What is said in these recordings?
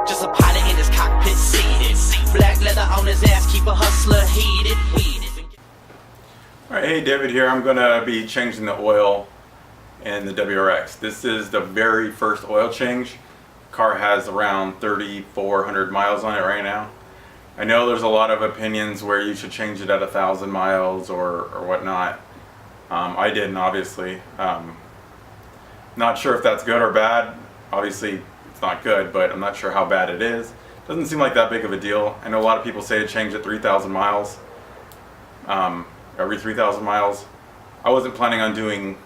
Just a pilot in his cockpit seated. Black leather on his ass, keep a hustler heated. Alright, hey, David here. I'm going to be changing the oil in the WRX. This is the very first oil change. The car has around 3,400 miles on it right now. I know there's a lot of opinions where you should change it at 1,000 miles or whatnot. I didn't, obviously. Not sure if that's good or bad. Obviously it's not good, but I'm not sure how bad it is. Doesn't seem like that big of a deal. I know a lot of people say to change at 3,000 miles. Every 3,000 miles. I wasn't planning on doing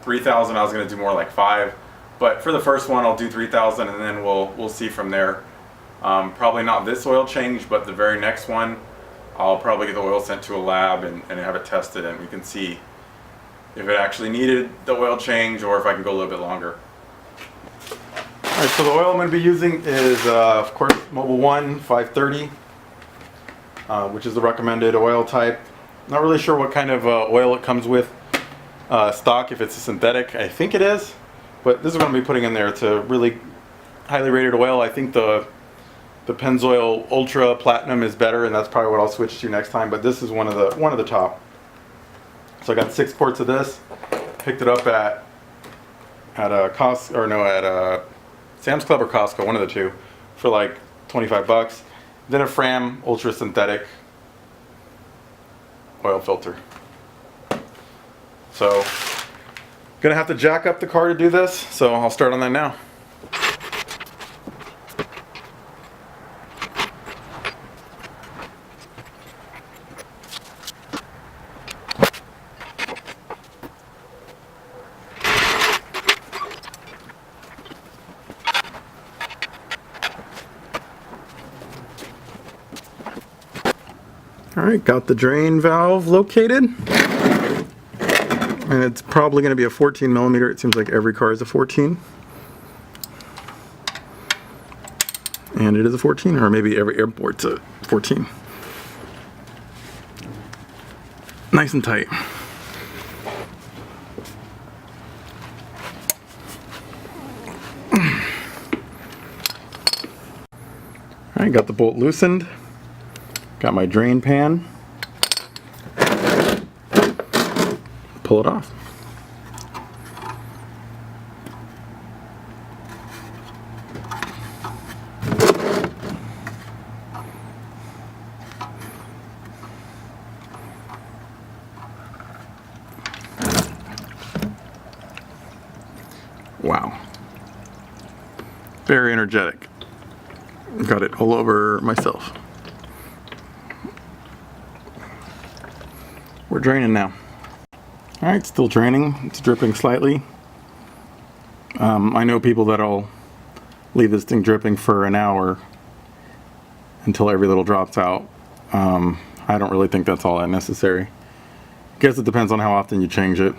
3,000. I was going to do more like 5. But for the first one, I'll do 3,000, and then we'll see from there. Probably not this oil change, but the very next one, I'll probably get the oil sent to a lab and have it tested, and we can see if it actually needed the oil change or if I can go a little bit longer. Alright, so the oil I'm going to be using is, of course, Mobil 1 530, which is the recommended oil type. Not really sure what kind of oil it comes with stock, if it's a synthetic. I think it is, but this is what I'm going to be putting in there. It's a really highly rated oil. I think the Pennzoil Ultra Platinum is better, and that's probably what I'll switch to next time, but this is one of the top. So I got 6 quarts of this. Picked it up at a Sam's Club or Costco, one of the two, for like 25 bucks. Then a Fram Ultra Synthetic oil filter. So, gonna have to jack up the car to do this, so I'll start on that now. Alright, got the drain valve located, and it's probably going to be a 14 millimeter. It seems like every car is a 14, and it is a 14, or maybe every airport's a 14. Nice and tight. Alright, got the bolt loosened. Got my drain pan. Pull it off. Wow. Very energetic. Got it all over myself. We're draining now. Alright, still draining. It's dripping slightly. I know people that'll leave this thing dripping for an hour until every little drops out. I don't really think that's all that necessary. Guess it depends on how often you change it.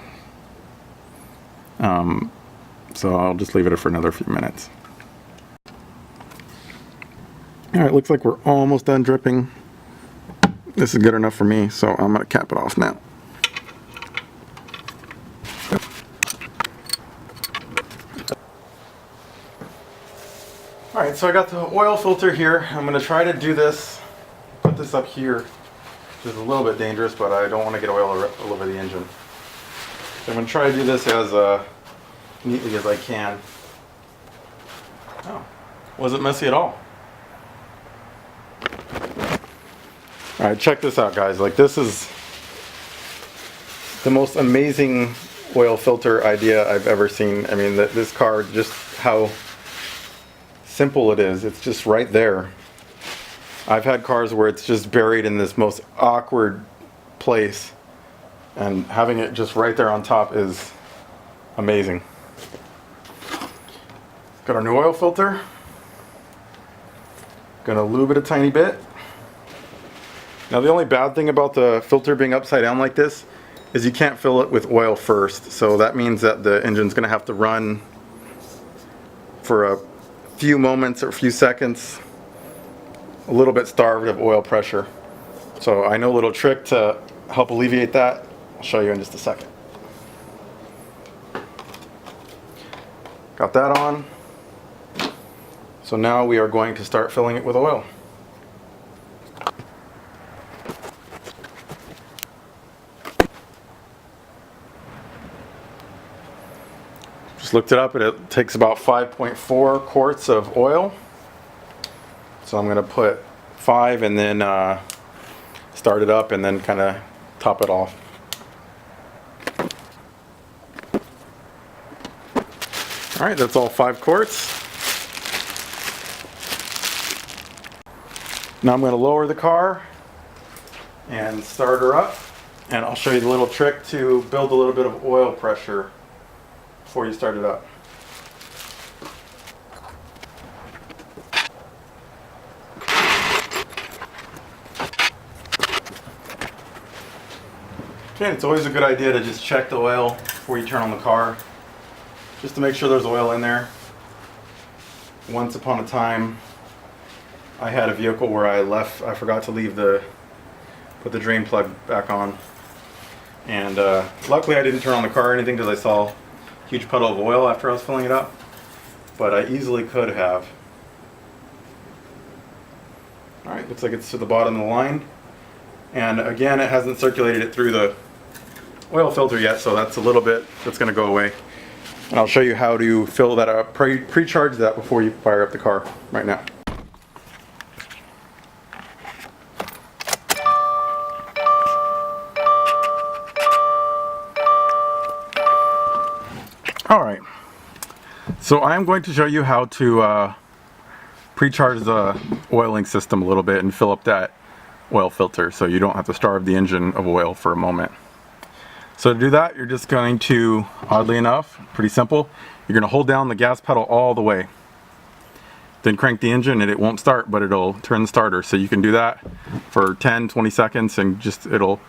So I'll just leave it for another few minutes. Alright, looks like we're almost done dripping. This is good enough for me, so I'm going to cap it off now. Alright, so I got the oil filter here. I'm going to try to do this, put this up here, which is a little bit dangerous, but I don't want to get oil all over the engine. So I'm going to try to do this as neatly as I can. Oh, wasn't messy at all. Alright, check this out, guys. Like, this is the most amazing oil filter idea I've ever seen. I mean, this car, just how simple it is. It's just right there. I've had cars where it's just buried in this most awkward place, and having it just right there on top is amazing. Got our new oil filter. Gonna lube it a tiny bit. Now, the only bad thing about the filter being upside down like this is you can't fill it with oil first. So that means that the engine's going to have to run for a few moments or a few seconds, a little bit starved of oil pressure. So I know a little trick to help alleviate that. I'll show you in just a second. Got that on. So So now we are going to start filling it with oil. Just looked it up, and it takes about 5.4 quarts of oil. So I'm going to put 5 and then start it up and then kind of top it off. All right, that's all 5 quarts. Now I'm going to lower the car and start her up, and I'll show you the little trick to build a little bit of oil pressure before you start it up. Okay, it's always a good idea to just check the oil before you turn on the car, just to make sure there's oil in there. Once upon a time, I had a vehicle where I forgot to put the drain plug back on. And luckily I didn't turn on the car or anything because I saw a huge puddle of oil after I was filling it up. But I easily could have. Alright, looks like it's to the bottom of the line. And again, it hasn't circulated it through the oil filter yet, so that's a little bit that's going to go away. And I'll show you how to fill that up, pre-charge that before you fire up the car right now. Alright, so I'm going to show you how to pre-charge the oiling system a little bit and fill up that oil filter so you don't have to starve the engine of oil for a moment. So to do that, you're just going to, oddly enough, pretty simple, you're going to hold down the gas pedal all the way. Then crank the engine and it won't start, but it'll turn the starter. So you can do that for 10-20 seconds and just it'll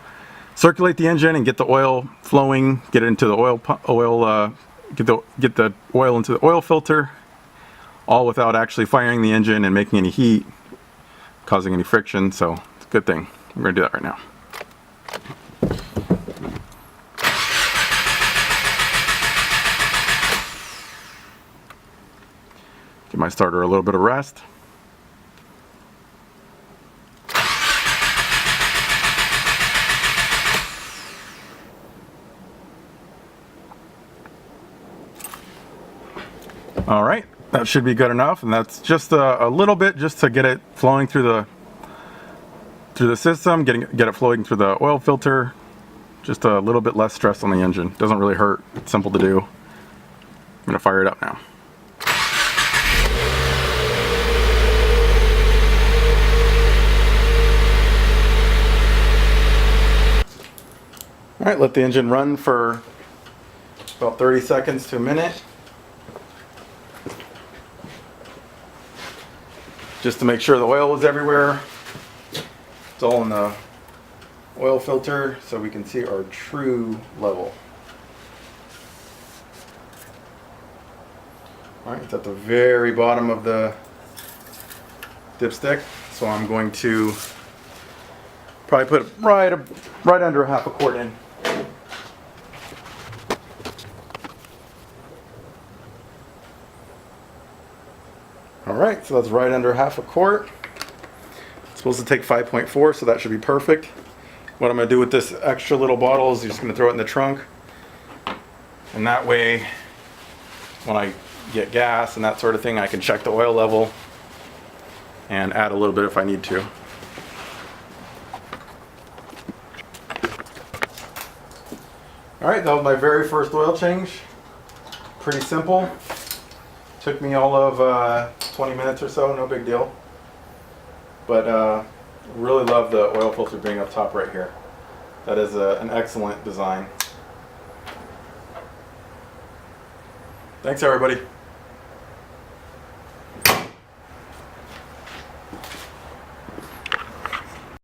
circulate the engine and get the oil flowing, get it into the get the oil into the oil filter, all without actually firing the engine and making any heat, causing any friction. So it's a good thing. We're going to do that right now. Give my starter a little bit of rest. All right, that should be good enough, and that's just a little bit just to get it flowing through the system, get it flowing through the oil filter. Just a little bit less stress on the engine. Doesn't really hurt. It's simple to do. I'm gonna fire it up now. All right, let the engine run for about 30 seconds to a minute. Just to make sure the oil is everywhere. It's all in the oil filter so we can see our true level. All right, it's at the very bottom of the dipstick, so I'm going to probably put right under half a quart in. Alright, so that's right under half a quart. It's supposed to take 5.4, so that should be perfect. What I'm going to do with this extra little bottle is just going to throw it in the trunk. And that way, when I get gas and that sort of thing, I can check the oil level and add a little bit if I need to. Alright, that was my very first oil change. Pretty simple. Took me all of 20 minutes or so, no big deal. But really love the oil filter being up top right here. That is an excellent design. Thanks everybody.